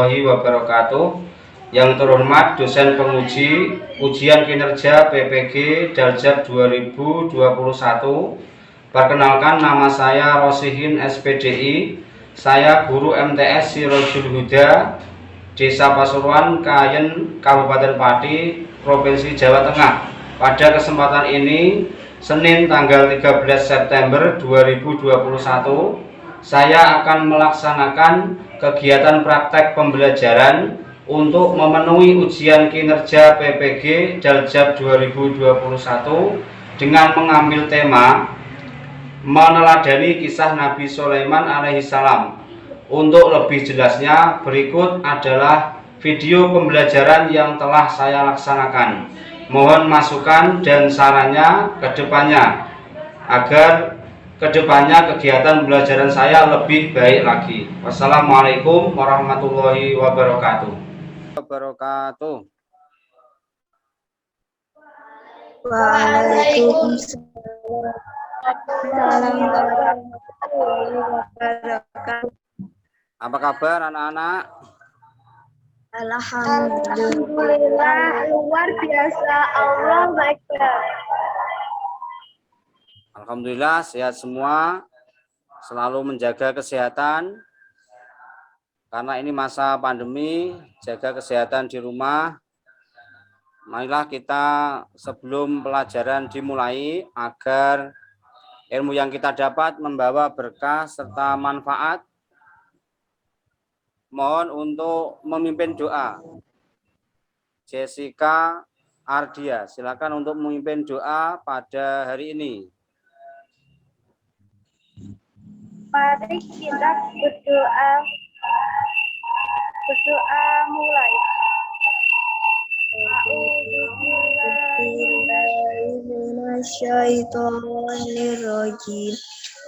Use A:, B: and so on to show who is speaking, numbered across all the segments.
A: warahmatullahi wabarakatuh. Yang terhormat dosen penguji ujian kinerja PPG Daljab 2021. Perkenalkan, nama saya Rosihin SPDI. Saya guru MTS Sirojul Huda, Desa Pasuruan, Kayen, Kabupaten Pati, Provinsi Jawa Tengah. Pada kesempatan ini, Senin tanggal 13 September 2021, saya akan melaksanakan kegiatan praktek pembelajaran untuk memenuhi ujian kinerja PPG Daljab 2021 dengan mengambil tema meneladani kisah Nabi Sulaiman alaihissalam. Untuk lebih jelasnya, berikut adalah video pembelajaran yang telah saya laksanakan. Mohon masukan dan sarannya ke depannya agar kedepannya kegiatan pembelajaran saya lebih baik lagi. Wassalamualaikum warahmatullahi wabarakatuh.
B: Waalaikumsalam warahmatullahi wabarakatuh.
A: Apa kabar anak-anak?
B: Alhamdulillah, luar biasa. Allah Akbar.
A: Alhamdulillah sehat semua, selalu menjaga kesehatan karena ini masa pandemi. Jaga kesehatan di rumah. Marilah kita sebelum pelajaran dimulai, agar ilmu yang kita dapat membawa berkah serta manfaat, mohon untuk memimpin doa. Jessica Ardia, silakan untuk memimpin doa pada hari ini.
B: Mari kita berdoa mulai. A'udzubillahiminasyaitonirrajim.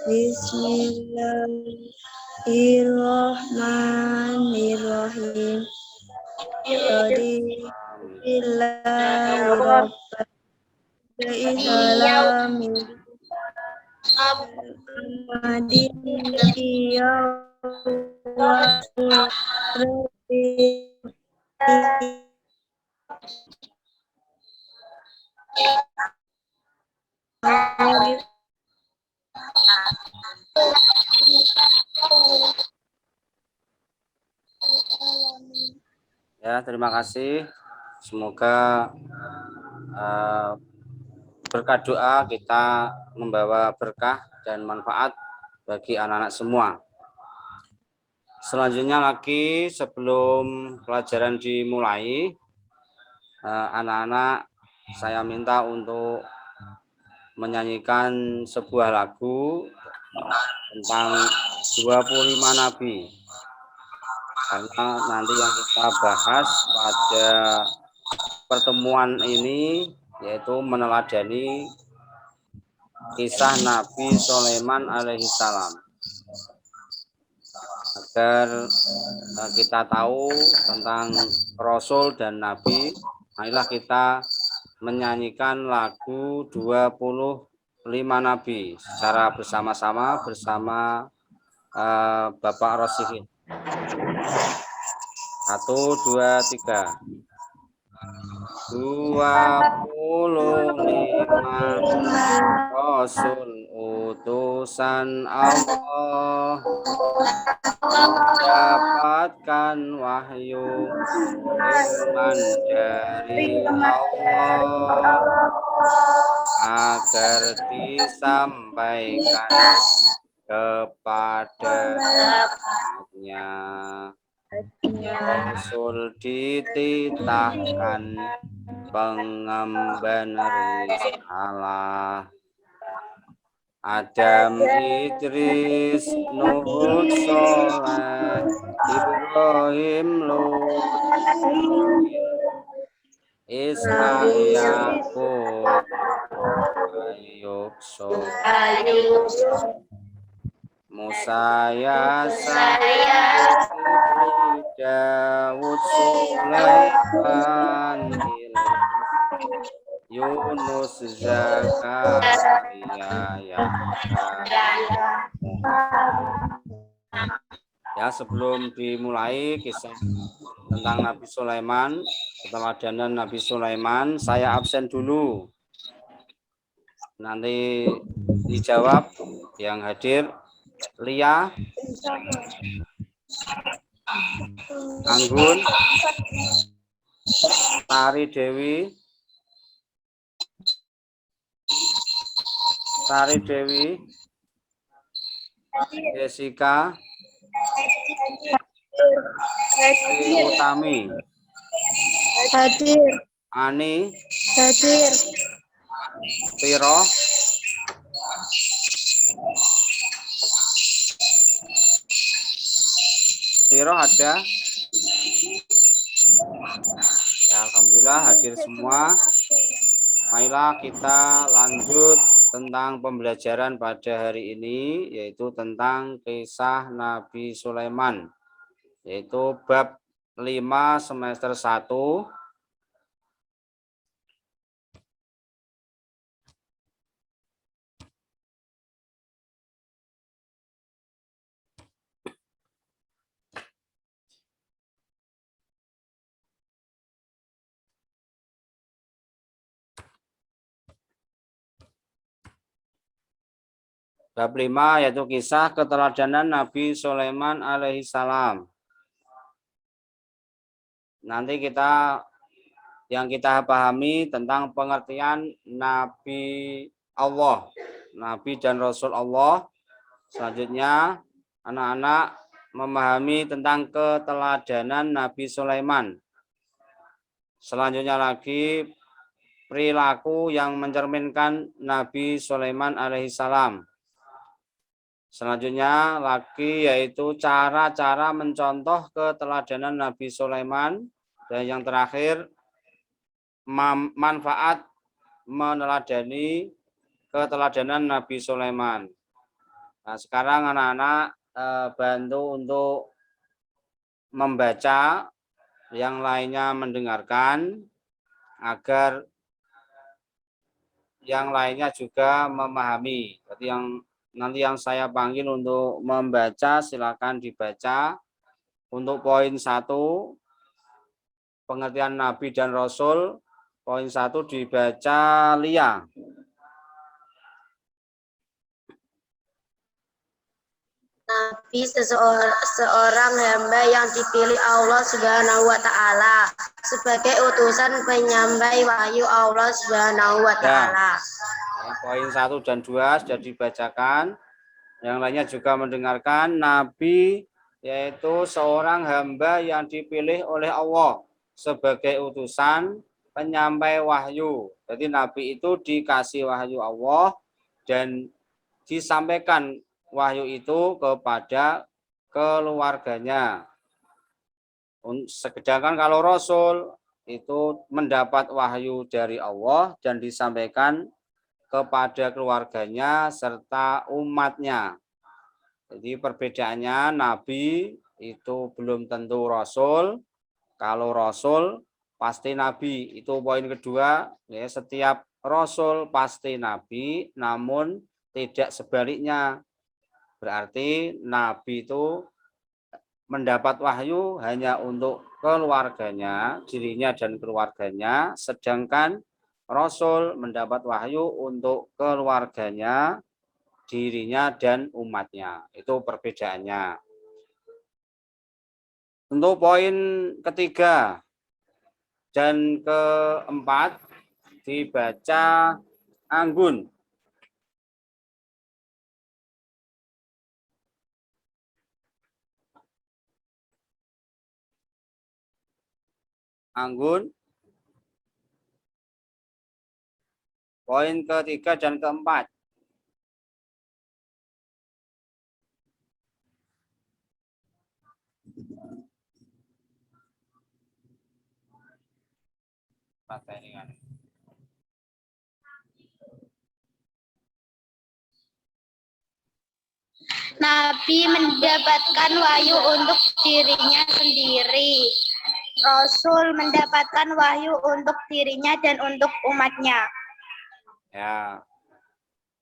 B: Bismillahirrahmanirrahim.
A: Ya, terima kasih. Semoga berkat doa kita membawa berkah dan manfaat bagi anak-anak semua. Selanjutnya lagi, sebelum pelajaran dimulai, anak-anak saya minta untuk menyanyikan sebuah lagu tentang 25 Nabi. Karena nanti yang kita bahas pada pertemuan ini yaitu meneladani kisah Nabi Sulaiman alaihissalam. Agar kita tahu tentang Rasul dan Nabi, marilah kita menyanyikan lagu 25 Nabi secara bersama-sama bersama Bapak Rosihin. 1, 2, 3. 25 Rasul utusan Allah, mendapatkan wahyu firman dari Allah agar disampaikan kepadanya. Rasul dititahkan pengemban risalah. Adam, Idris, Nuh, Soleh, Ibrahim, Lut, Ishak, Yakub, Ayub, Musa, Yasa, Daud, Sulaiman, Yunus, Zakaria, Yahya, Ya, sebelum dimulai kisah tentang Nabi Sulaiman, keteladanan Nabi Sulaiman, saya absen dulu. Nanti dijawab yang hadir Lia, Anggun, Tari Dewi, Jessica, Utami,
B: Hadir.
A: Ani,
B: Hadir.
A: Piro, ada? Ya, alhamdulillah hadir semua. Marilah kita lanjut tentang pembelajaran pada hari ini, yaitu tentang kisah Nabi Sulaiman, yaitu bab 5 semester 1. Bab 5 yaitu kisah keteladanan Nabi Sulaiman alaihissalam. Nanti yang kita pahami tentang pengertian Nabi Allah, Nabi dan Rasul Allah. Selanjutnya anak-anak memahami tentang keteladanan Nabi Sulaiman. Selanjutnya lagi perilaku yang mencerminkan Nabi Sulaiman alaihissalam. Selanjutnya lagi yaitu cara-cara mencontoh keteladanan Nabi Sulaiman. Dan yang terakhir manfaat meneladani keteladanan Nabi Sulaiman. Nah, sekarang anak-anak bantu untuk membaca, yang lainnya mendengarkan, agar yang lainnya juga memahami. Jadi nanti yang saya panggil untuk membaca, silakan dibaca. Untuk poin 1, pengertian Nabi dan Rasul, poin 1 dibaca Lia.
B: Nabi seorang hamba yang dipilih Allah Subhanahu wa taala sebagai utusan penyampai wahyu Allah Subhanahu wa taala.
A: Ya, poin 1 dan 2 sudah dibacakan. Yang lainnya juga mendengarkan. Nabi yaitu seorang hamba yang dipilih oleh Allah sebagai utusan penyampai wahyu. Jadi Nabi itu dikasih wahyu Allah dan disampaikan wahyu itu kepada keluarganya. Sedangkan kalau Rasul itu mendapat wahyu dari Allah dan disampaikan kepada keluarganya serta umatnya. Jadi perbedaannya, Nabi itu belum tentu Rasul. Kalau Rasul pasti Nabi. Itu poin kedua. Ya, setiap Rasul pasti Nabi, namun tidak sebaliknya. Berarti Nabi itu mendapat wahyu hanya untuk keluarganya, dirinya dan keluarganya, sedangkan Rasul mendapat wahyu untuk keluarganya, dirinya dan umatnya. Itu perbedaannya. Untuk poin ketiga dan keempat dibaca Anggun. Anggun. Poin ketiga dan keempat.
B: Nabi mendapatkan wahyu untuk dirinya sendiri. Rasul mendapatkan wahyu untuk dirinya dan untuk umatnya.
A: Ya.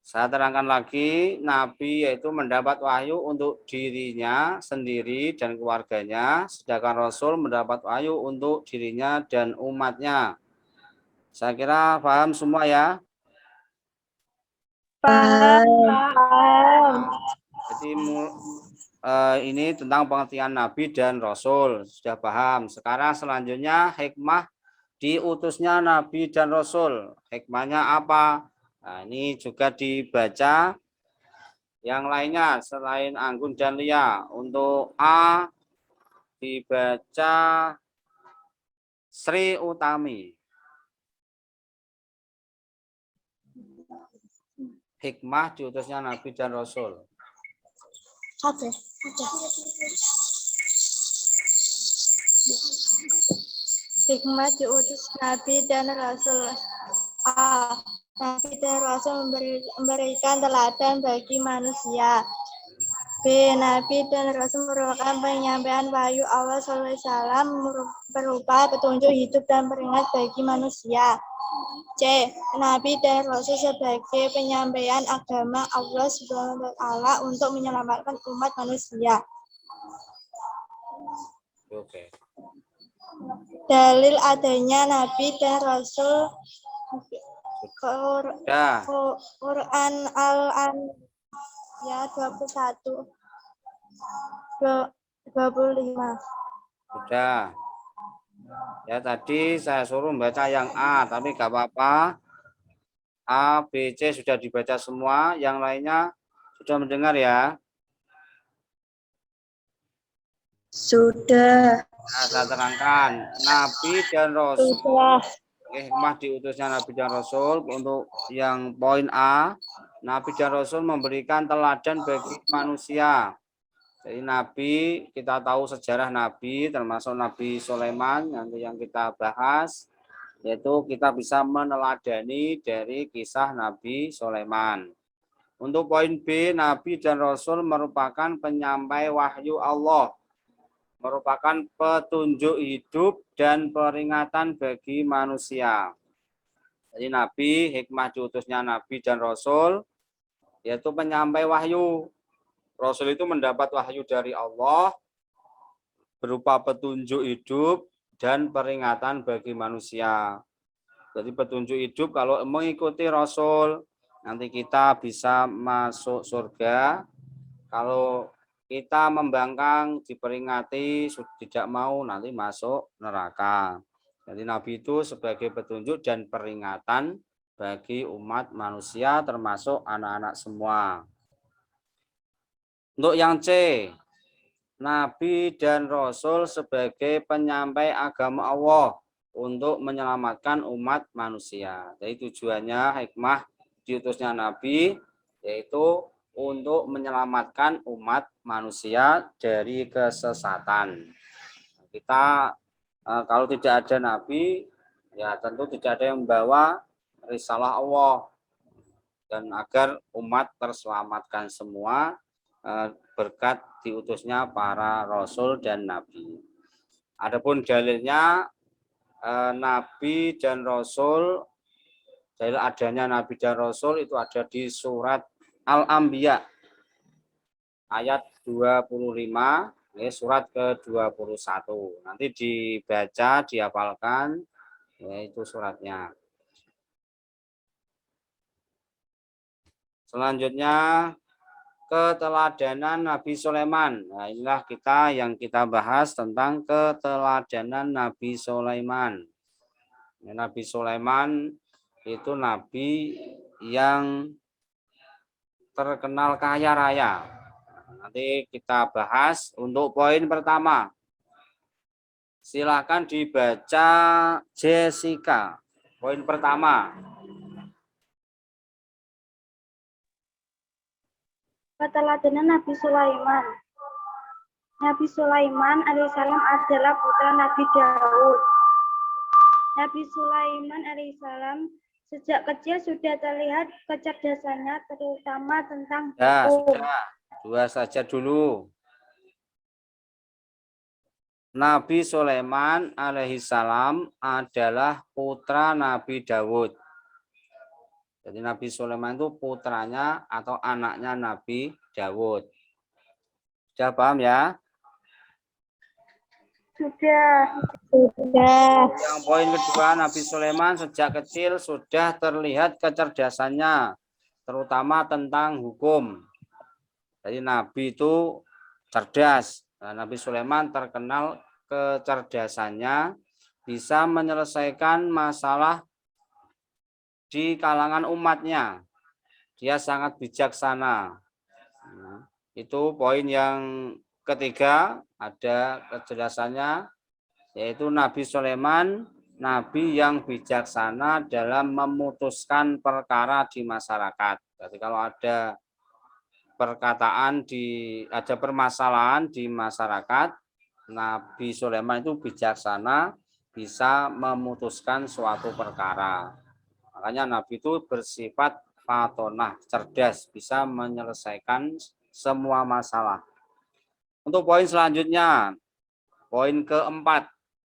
A: Saya terangkan lagi, Nabi yaitu mendapat wahyu untuk dirinya sendiri dan keluarganya, sedangkan Rasul mendapat wahyu untuk dirinya dan umatnya. Saya kira paham semua ya.
C: Paham.
A: Jadi ini tentang pengertian Nabi dan Rasul. Sudah paham. Sekarang selanjutnya hikmah diutusnya Nabi dan Rasul. Hikmahnya apa? Nah, ini juga dibaca. Yang lainnya selain Anggun dan Lia. Untuk A dibaca Sri Utami. Hikmah diutusnya Nabi dan Rasul.
C: Oke. Hikmah diutus Nabi dan Rasul. A. Nabi dan Rasul memberikan teladan bagi manusia. B. Nabi dan Rasul merupakan penyampaian wahyu Allah SAW berupa petunjuk hidup dan peringat bagi manusia. C. Nabi dan Rasul sebagai penyampaian agama Allah SWT untuk menyelamatkan umat manusia.
A: Oke.
C: Dalil adanya Nabi dan Rasul Quran Al-Anbiya 21 25.
A: Sudah. Ya tadi saya suruh membaca yang A, tapi nggak apa-apa. A, B, C sudah dibaca semua. Yang lainnya sudah mendengar ya.
B: Sudah.
A: Nah, saya terangkan. Nabi dan Rasul. Hikmah diutusnya Nabi dan Rasul. Untuk yang poin A, Nabi dan Rasul memberikan teladan bagi manusia. Jadi Nabi, kita tahu sejarah Nabi, termasuk Nabi Sulaiman, nanti yang kita bahas, yaitu kita bisa meneladani dari kisah Nabi Sulaiman. Untuk poin B, Nabi dan Rasul merupakan penyampai wahyu Allah, merupakan petunjuk hidup dan peringatan bagi manusia. Jadi Nabi, hikmah diutusnya Nabi dan Rasul, yaitu penyampai wahyu. Rasul itu mendapat wahyu dari Allah berupa petunjuk hidup dan peringatan bagi manusia. Jadi petunjuk hidup kalau mengikuti Rasul, nanti kita bisa masuk surga. Kalau kita membangkang, diperingati, tidak mau, nanti masuk neraka. Jadi Nabi itu sebagai petunjuk dan peringatan bagi umat manusia termasuk anak-anak semua. Untuk yang C, Nabi dan Rasul sebagai penyampai agama Allah untuk menyelamatkan umat manusia. Jadi tujuannya hikmah diutusnya Nabi yaitu untuk menyelamatkan umat manusia dari kesesatan. Kita kalau tidak ada Nabi, ya tentu tidak ada yang membawa risalah Allah. Dan agar umat terselamatkan semua berkat diutusnya para rasul dan nabi. Adapun dalilnya nabi dan rasul, dalil adanya nabi dan rasul itu ada di surat Al-Anbiya ayat 25, surat ke-21. Nanti dibaca, dihafalkan, yaitu suratnya. Selanjutnya keteladanan Nabi Sulaiman. Nah, inilah yang kita bahas tentang keteladanan Nabi Sulaiman. Nabi Sulaiman itu nabi yang terkenal kaya raya. Nanti kita bahas untuk poin pertama. Silakan dibaca Jessica. Poin pertama.
C: Keteladanan Nabi Sulaiman. Nabi Sulaiman alaihissalam adalah putra Nabi Daud. Nabi Sulaiman alaihissalam sejak kecil sudah terlihat kecerdasannya terutama tentang hukum.
A: Sudah. Dua saja dulu. Nabi Sulaiman alaihissalam adalah putra Nabi Daud. Jadi Nabi Sulaiman itu putranya atau anaknya Nabi Dawud. Sudah paham ya?
C: Sudah. Sudah.
A: Yang poin kedua, Nabi Sulaiman sejak kecil sudah terlihat kecerdasannya, terutama tentang hukum. Jadi Nabi itu cerdas. Nah, Nabi Sulaiman terkenal kecerdasannya, bisa menyelesaikan masalah di kalangan umatnya. Dia sangat bijaksana. Nah, itu poin yang ketiga, ada kecerdasannya, yaitu Nabi Sulaiman, Nabi yang bijaksana dalam memutuskan perkara di masyarakat. Jadi kalau ada ada permasalahan di masyarakat, Nabi Sulaiman itu bijaksana, bisa memutuskan suatu perkara. Makanya Nabi itu bersifat fatonah, cerdas, bisa menyelesaikan semua masalah. Untuk poin selanjutnya, poin keempat,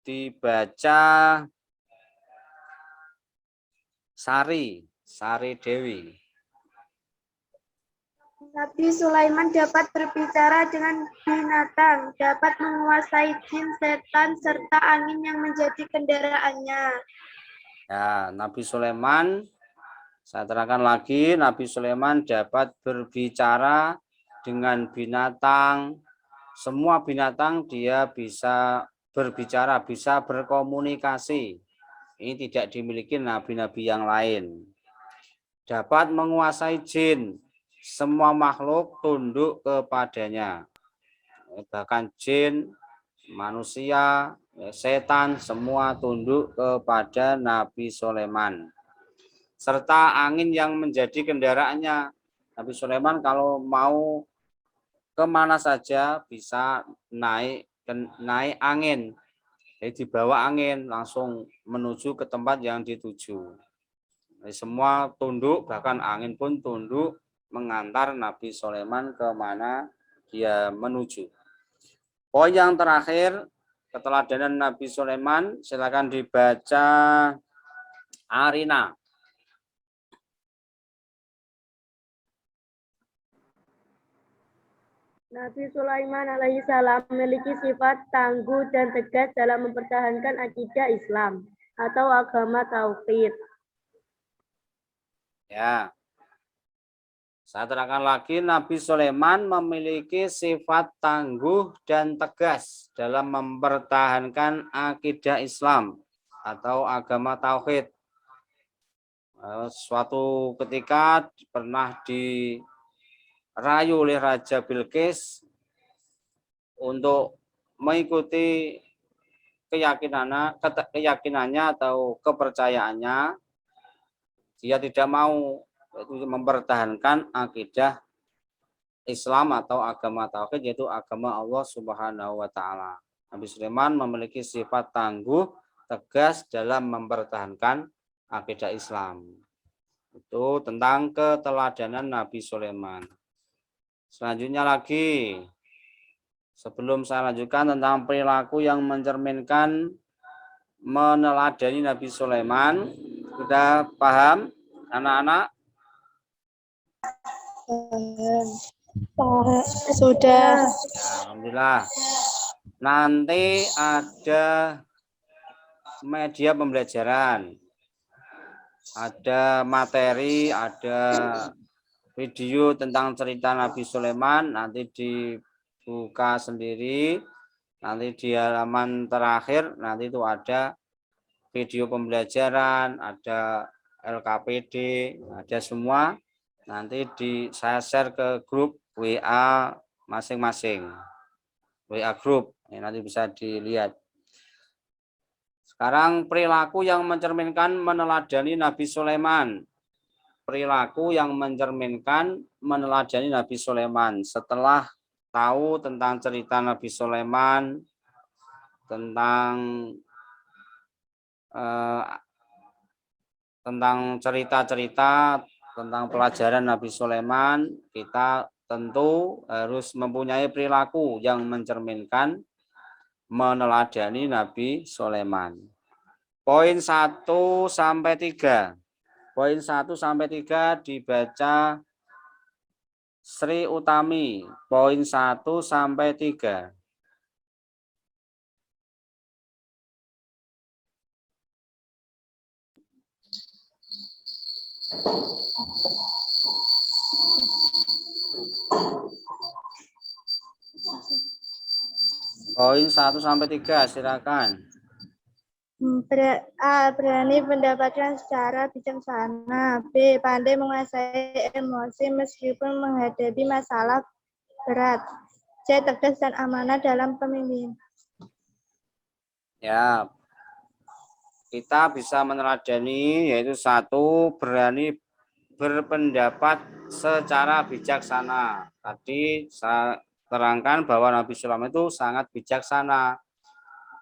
A: dibaca Sari Dewi.
C: Nabi Sulaiman dapat berbicara dengan binatang, dapat menguasai jin, setan, serta angin yang menjadi kendaraannya.
A: Ya, Nabi Sulaiman, saya terangkan lagi, Nabi Sulaiman dapat berbicara dengan binatang, semua binatang dia bisa berbicara, bisa berkomunikasi. Ini tidak dimiliki nabi-nabi yang lain. Dapat menguasai jin, semua makhluk tunduk kepadanya. Bahkan jin, manusia, setan, semua tunduk kepada Nabi Sulaiman. Serta angin yang menjadi kendaraannya. Nabi Sulaiman kalau mau kemana saja bisa naik angin. Jadi dibawa angin langsung menuju ke tempat yang dituju. Jadi semua tunduk, bahkan angin pun tunduk mengantar Nabi Sulaiman kemana dia menuju. Poin yang terakhir, keteladanan Nabi Sulaiman, silakan dibaca Arina.
C: Nabi Sulaiman alaihissalam memiliki sifat tangguh dan tegas dalam mempertahankan akidah Islam atau agama tauhid.
A: Ya. Saya terangkan lagi, Nabi Sulaiman memiliki sifat tangguh dan tegas dalam mempertahankan akidah Islam atau agama tauhid. Suatu ketika pernah dirayu oleh Raja Bilqis untuk mengikuti keyakinannya atau kepercayaannya. Dia tidak mau, yaitu mempertahankan akidah Islam atau agama tauhid, yaitu agama Allah Subhanahu wa taala. Nabi Sulaiman memiliki sifat tangguh, tegas dalam mempertahankan akidah Islam. Itu tentang keteladanan Nabi Sulaiman. Selanjutnya lagi, sebelum saya lanjutkan tentang perilaku yang mencerminkan meneladani Nabi Sulaiman, sudah paham anak-anak?
C: Sudah.
A: Alhamdulillah. Nanti ada media pembelajaran, ada materi, ada video tentang cerita Nabi Sulaiman, nanti dibuka sendiri, nanti di halaman terakhir, nanti itu ada video pembelajaran, ada LKPD, ada semua, nanti saya share ke grup WA masing-masing, WA grup, nanti bisa dilihat. Sekarang perilaku yang mencerminkan meneladani Nabi Sulaiman. Perilaku yang mencerminkan meneladani Nabi Sulaiman. Setelah tahu tentang cerita Nabi Sulaiman, tentang cerita-cerita tentang pelajaran Nabi Sulaiman, kita tentu harus mempunyai perilaku yang mencerminkan meneladani Nabi Sulaiman. Poin 1 sampai 3. Poin 1 sampai 3 dibaca Sri Utami. Poin 1 sampai 3. Poin 1 sampai 3, silakan.
C: A. Berani mendapatkan secara bijaksana. B. Pandai menguasai emosi meskipun menghadapi masalah berat. C. Tegas dan amanah dalam pemimpin.
A: Ya, kita bisa meneladani, yaitu 1, berani berpendapat secara bijaksana. Tadi saya terangkan bahwa Nabi Sulaiman itu sangat bijaksana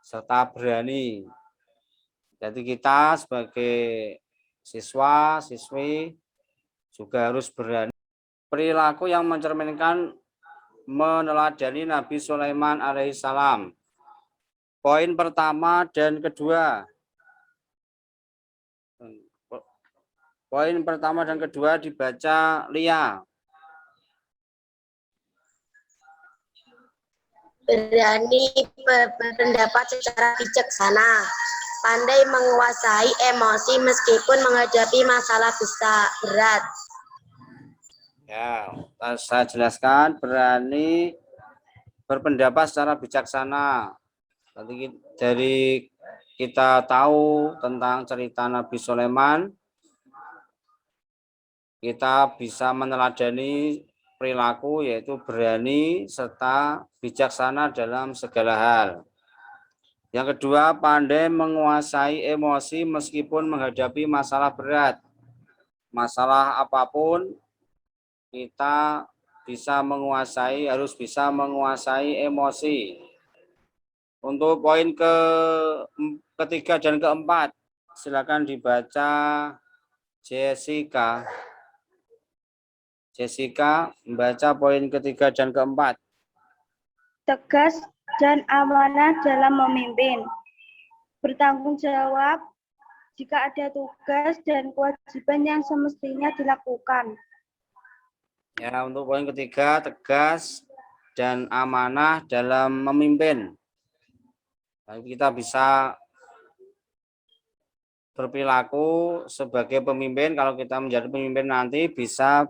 A: serta berani. Jadi kita sebagai siswa, siswi juga harus berani. Perilaku yang mencerminkan meneladani Nabi Sulaiman alaihissalam. Poin pertama dan kedua. Poin pertama dan kedua dibaca Lia.
B: Berani berpendapat secara bijaksana, pandai menguasai emosi meskipun menghadapi masalah besar berat.
A: Ya, saya jelaskan, berani berpendapat secara bijaksana. Tadi dari kita tahu tentang cerita Nabi Sulaiman, kita bisa meneladani perilaku yaitu berani serta bijaksana dalam segala hal. Yang kedua, pandai menguasai emosi meskipun menghadapi masalah berat. Masalah apapun kita bisa menguasai, harus bisa menguasai emosi. Untuk poin ketiga dan keempat, silakan dibaca Jessica. Jessica membaca poin ketiga dan keempat.
C: Tegas dan amanah dalam memimpin. Bertanggung jawab jika ada tugas dan kewajiban yang semestinya dilakukan.
A: Ya, untuk poin ketiga, tegas dan amanah dalam memimpin. Kita bisa berperilaku sebagai pemimpin. Kalau kita menjadi pemimpin nanti bisa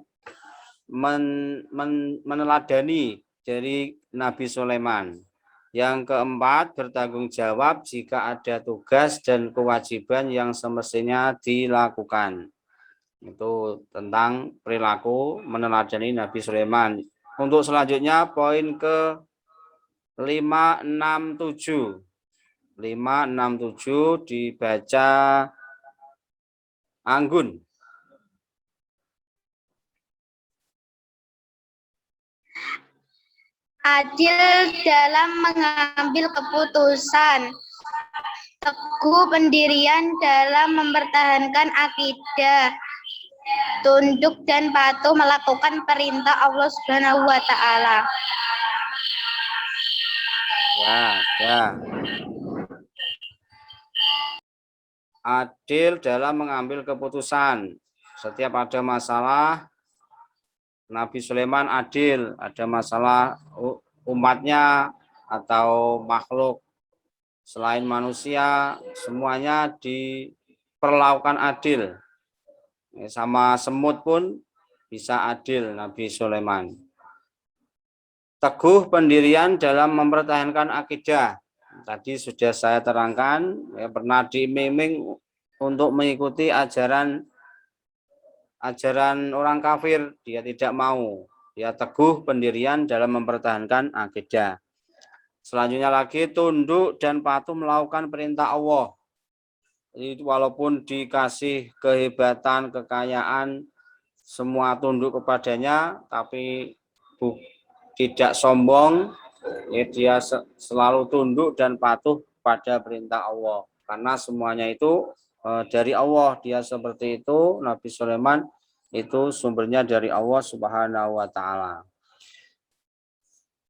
A: meneladani dari Nabi Sulaiman. Yang keempat, bertanggung jawab jika ada tugas dan kewajiban yang semestinya dilakukan. Itu tentang perilaku meneladani Nabi Sulaiman. Untuk selanjutnya poin ke 567. 567 dibaca Anggun.
C: Adil dalam mengambil keputusan. Teguh pendirian dalam mempertahankan akidah. Tunduk dan patuh melakukan perintah Allah Subhanahu wa taala.
A: Ya. Adil dalam mengambil keputusan. Setiap ada masalah, Nabi Sulaiman adil. Ada masalah umatnya atau makhluk selain manusia, semuanya diperlakukan adil. Sama semut pun bisa adil Nabi Sulaiman. Teguh pendirian dalam mempertahankan akidah. Tadi sudah saya terangkan, pernah diiming untuk mengikuti ajaran orang kafir, dia tidak mau. Dia teguh pendirian dalam mempertahankan akidah. Selanjutnya lagi, tunduk dan patuh melakukan perintah Allah. Jadi, walaupun dikasih kehebatan, kekayaan, semua tunduk kepadanya, tapi tidak sombong, ya dia selalu tunduk dan patuh pada perintah Allah. Karena semuanya itu dari Allah. Dia seperti itu, Nabi Sulaiman itu sumbernya dari Allah Subhanahu wa taala.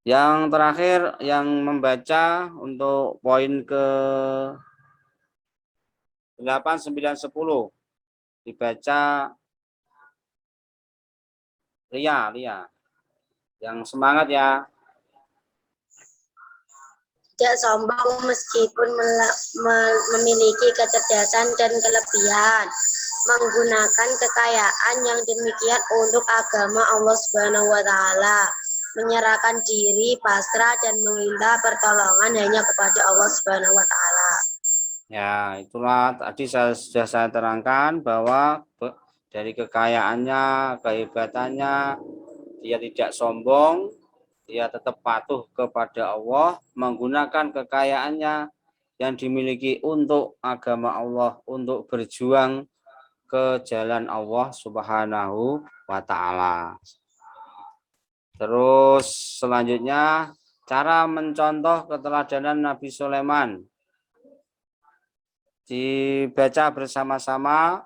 A: Yang terakhir yang membaca untuk poin ke 8, 9, 10 Dibaca Lia. Yang semangat ya.
B: Tidak sombong meskipun memiliki kecerdasan dan kelebihan, menggunakan kekayaan yang demikian untuk agama Allah Subhanahu wa taala, menyerahkan diri, pasrah dan meminta pertolongan hanya kepada Allah Subhanahu wa taala.
A: Ya, itulah tadi sudah saya terangkan bahwa dari kekayaannya, kehebatannya, dia tidak sombong, dia tetap patuh kepada Allah, menggunakan kekayaannya yang dimiliki untuk agama Allah, untuk berjuang ke jalan Allah Subhanahu wa taala. Terus selanjutnya cara mencontoh keteladanan Nabi Sulaiman. Dibaca bersama-sama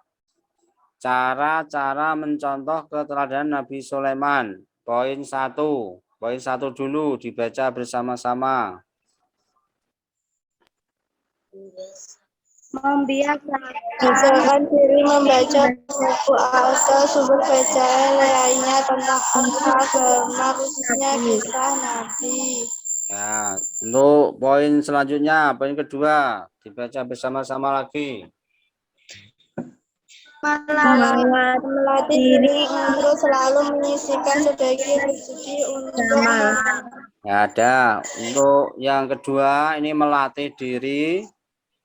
A: cara-cara mencontoh keteladanan Nabi Sulaiman. Poin 1 dulu dibaca bersama-sama.
C: Membiasakan diri membaca buku atau sumber bacaan lainnya tentang agama, khususnya kisah Nabi.
A: Ya, untuk poin selanjutnya, poin kedua, dibaca bersama-sama lagi.
C: Melatih diri untuk selalu menyisihkan sebagian rezeki untuk
A: Ya, ada. Untuk yang kedua, ini melatih diri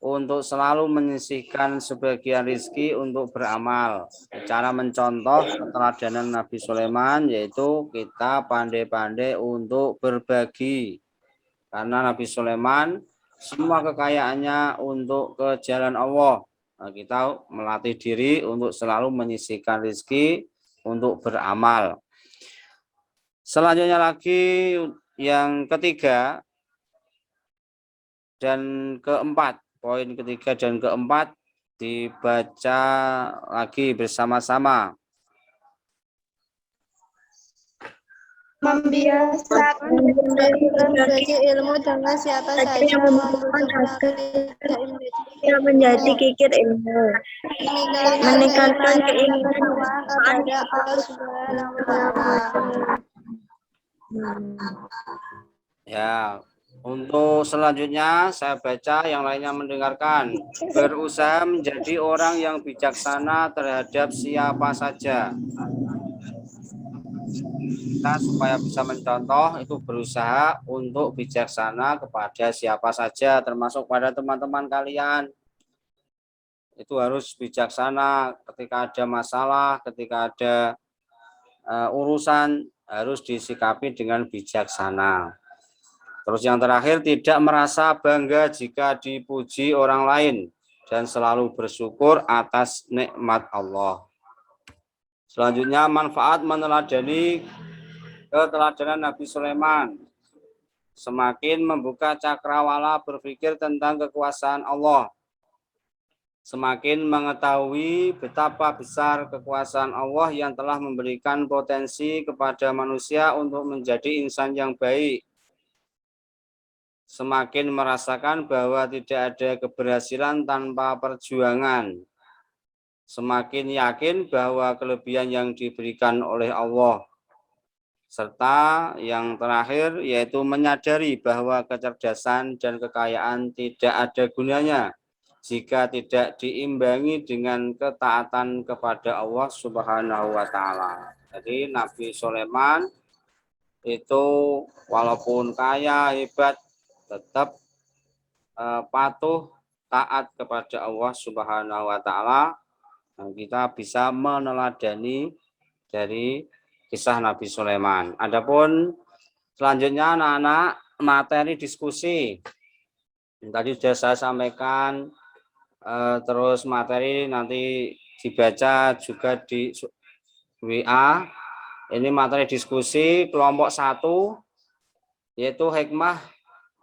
A: untuk selalu menyisihkan sebagian rizki untuk beramal. Cara mencontoh keteladanan Nabi Sulaiman yaitu kita pandai-pandai untuk berbagi. Karena Nabi Sulaiman semua kekayaannya untuk ke jalan Allah. Nah, kita melatih diri untuk selalu menyisihkan rizki untuk beramal. Selanjutnya lagi yang ketiga dan keempat, poin ketiga dan keempat dibaca lagi bersama-sama.
C: Membiasakan berbagi ilmu dengan siapa saja,
B: menjadi kikir ilmu,
C: meningkatkan keimanan kepada Allah Subhanahu wa taala.
A: Ya, untuk selanjutnya saya baca, yang lainnya mendengarkan. Berusaha menjadi orang yang bijaksana terhadap siapa saja. Kita supaya bisa mencontoh itu berusaha untuk bijaksana kepada siapa saja, termasuk pada teman-teman kalian. Itu harus bijaksana ketika ada masalah, ketika ada urusan, harus disikapi dengan bijaksana. Terus yang terakhir, tidak merasa bangga jika dipuji orang lain dan selalu bersyukur atas nikmat Allah. Selanjutnya, manfaat meneladani keteladanan Nabi Sulaiman. Semakin membuka cakrawala berpikir tentang kekuasaan Allah. Semakin mengetahui betapa besar kekuasaan Allah yang telah memberikan potensi kepada manusia untuk menjadi insan yang baik. Semakin merasakan bahwa tidak ada keberhasilan tanpa perjuangan. Semakin yakin bahwa kelebihan yang diberikan oleh Allah. Serta yang terakhir yaitu menyadari bahwa kecerdasan dan kekayaan tidak ada gunanya jika tidak diimbangi dengan ketaatan kepada Allah Subhanahu wa taala. Jadi Nabi Sulaiman itu walaupun kaya, hebat, tetap patuh taat kepada Allah Subhanahu wa taala. Kita bisa meneladani dari kisah Nabi Sulaiman. Adapun selanjutnya anak-anak materi diskusi. Tadi sudah saya sampaikan, terus materi nanti dibaca juga di WA. Ini materi diskusi kelompok 1 yaitu hikmah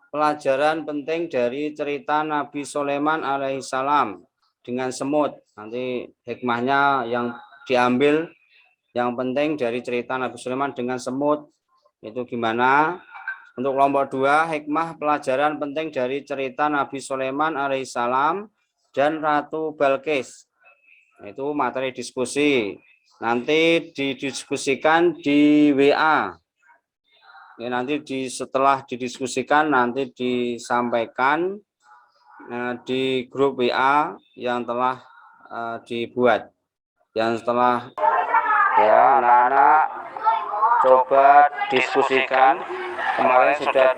A: pelajaran penting dari cerita Nabi Sulaiman alaihissalam dengan semut. Nanti hikmahnya yang diambil yang penting dari cerita Nabi Sulaiman dengan semut itu gimana? Untuk kelompok 2, hikmah pelajaran penting dari cerita Nabi Sulaiman alaihissalam dan Ratu Balqis. Itu materi diskusi. Nanti didiskusikan di WA. Ya, nanti setelah didiskusikan nanti disampaikan di grup WA yang telah dibuat. Yang setelah ya anak-anak coba diskusikan. Kemarin sudah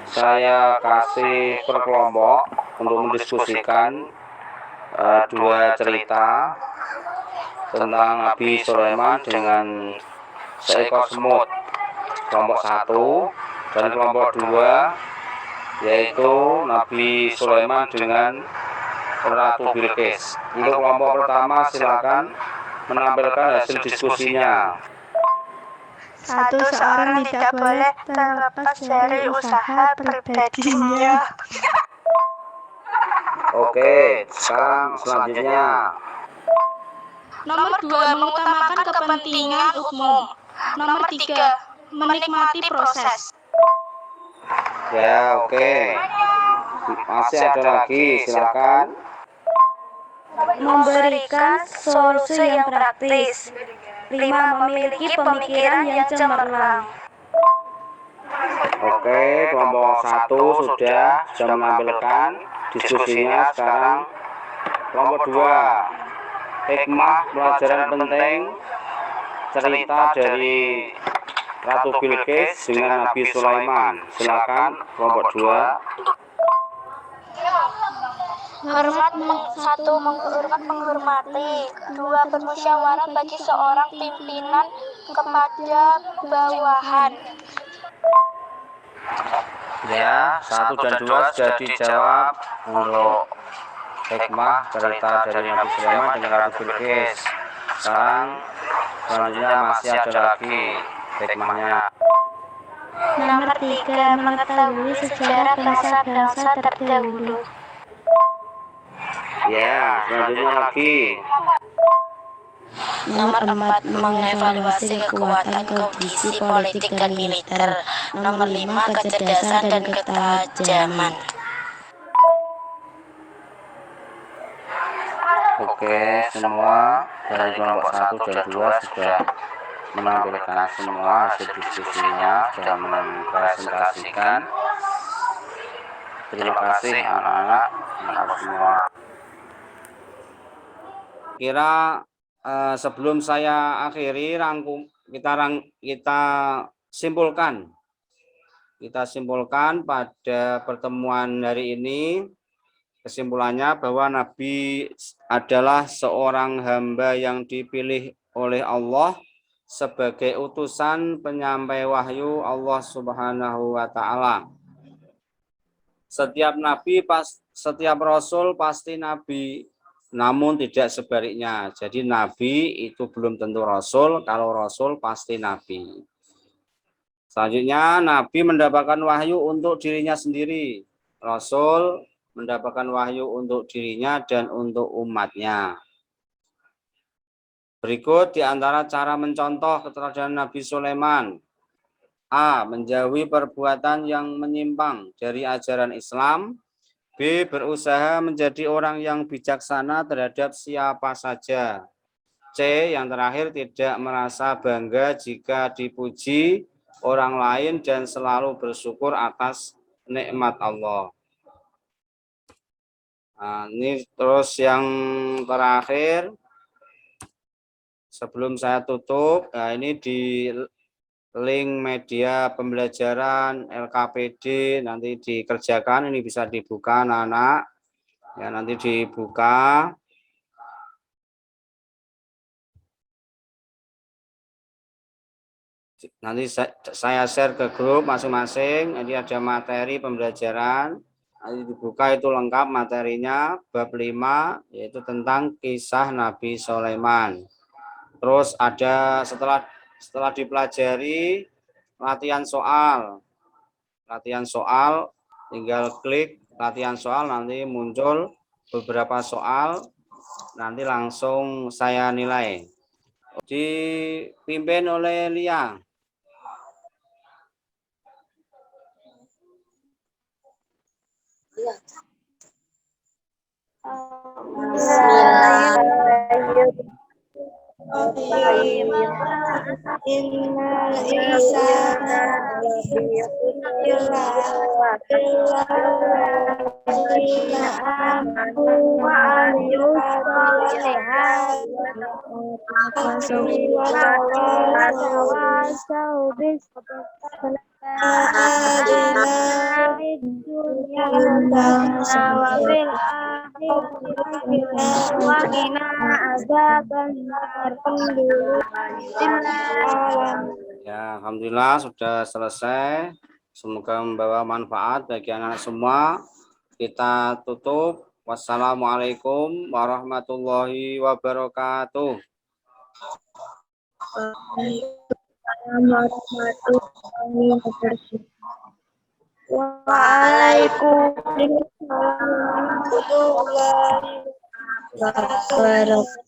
A: saya kasih per kelompok untuk mendiskusikan dua cerita tentang Nabi Sulaiman dengan seekor semut, kelompok 1, dan kelompok 2 yaitu Nabi Sulaiman dengan Ratu Bilqis. Untuk kelompok pertama silakan menampilkan hasil diskusinya.
C: 1. Seorang tidak boleh terlepas dari usaha pribadinya.
A: Oke, sekarang selanjutnya.
C: Nomor 2. Mengutamakan kepentingan umum. Nomor 3. Menikmati proses.
A: Ya, oke. Masih ada lagi, silakan.
C: Memberikan solusi yang praktis. 5. Memiliki pemikiran yang cemerlang.
A: Oke, kelompok 1 sudah menampilkan diskusinya. Sekarang kelompok 2, hikmah pelajaran penting cerita dari Ratu Bilqis dengan Nabi Sulaiman. Silakan kelompok 2.
C: Hormat 1. Menghormat menghormati. 2. Bermusyawarah bagi seorang pimpinan kepada bawahan.
A: Ya, 1 dan 2 sudah dijawab untuk hikmah cerita dari Nabi Sulaiman dengan Ratu Bilqis. Sekarang selanjutnya masih ada lagi hikmahnya.
C: Nomor 3. Mengetahui sejarah bangsa-bangsa terdahulu.
A: Ya, selanjutnya lagi.
D: Nomor 4. Mengevaluasi kekuatan, kondisi politik dan militer. Nomor 5. Kecerdasan dan ketajaman.
A: Oke, semua dari kelompok 1 dan 2 sudah menampilkan semua hasil diskusinya, sudah mempresentasikan. Terima kasih anak-anak semua. Kira sebelum saya akhiri kita simpulkan. Kita simpulkan pada pertemuan hari ini, kesimpulannya bahwa Nabi adalah seorang hamba yang dipilih oleh Allah sebagai utusan penyampai wahyu Allah Subhanahu wa taala. Setiap rasul pasti nabi, namun tidak sebaliknya. Jadi nabi itu belum tentu rasul, kalau rasul pasti nabi. Selanjutnya, nabi mendapatkan wahyu untuk dirinya sendiri. Rasul mendapatkan wahyu untuk dirinya dan untuk umatnya. Berikut di antara cara mencontoh keteladanan Nabi Sulaiman. A. Menjauhi perbuatan yang menyimpang dari ajaran Islam. B. Berusaha menjadi orang yang bijaksana terhadap siapa saja. C. Yang terakhir, tidak merasa bangga jika dipuji orang lain dan selalu bersyukur atas nikmat Allah. Nah, ini terus yang terakhir, sebelum saya tutup, nah ini di link media pembelajaran LKPD nanti dikerjakan, ini bisa dibuka anak-anak, ya nanti dibuka. Nanti saya share ke grup masing-masing, ini ada materi pembelajaran, nanti dibuka itu lengkap materinya, bab 5, yaitu tentang kisah Nabi Sulaiman. Terus ada setelah dipelajari latihan soal, tinggal klik latihan soal, nanti muncul beberapa soal, nanti langsung saya nilai. Dipimpin oleh Lia.
B: Bismillahirrahmanirrahim.
C: Innal insana illalladzina amanu wa amilus solihati wa tawassaw bis
A: Ya, alhamdulillah sudah selesai. Semoga membawa manfaat bagi anak semua. Kita tutup. Wassalamualaikum warahmatullahi wabarakatuh.
C: Waalaikumsalam warahmatullahi wabarakatuh.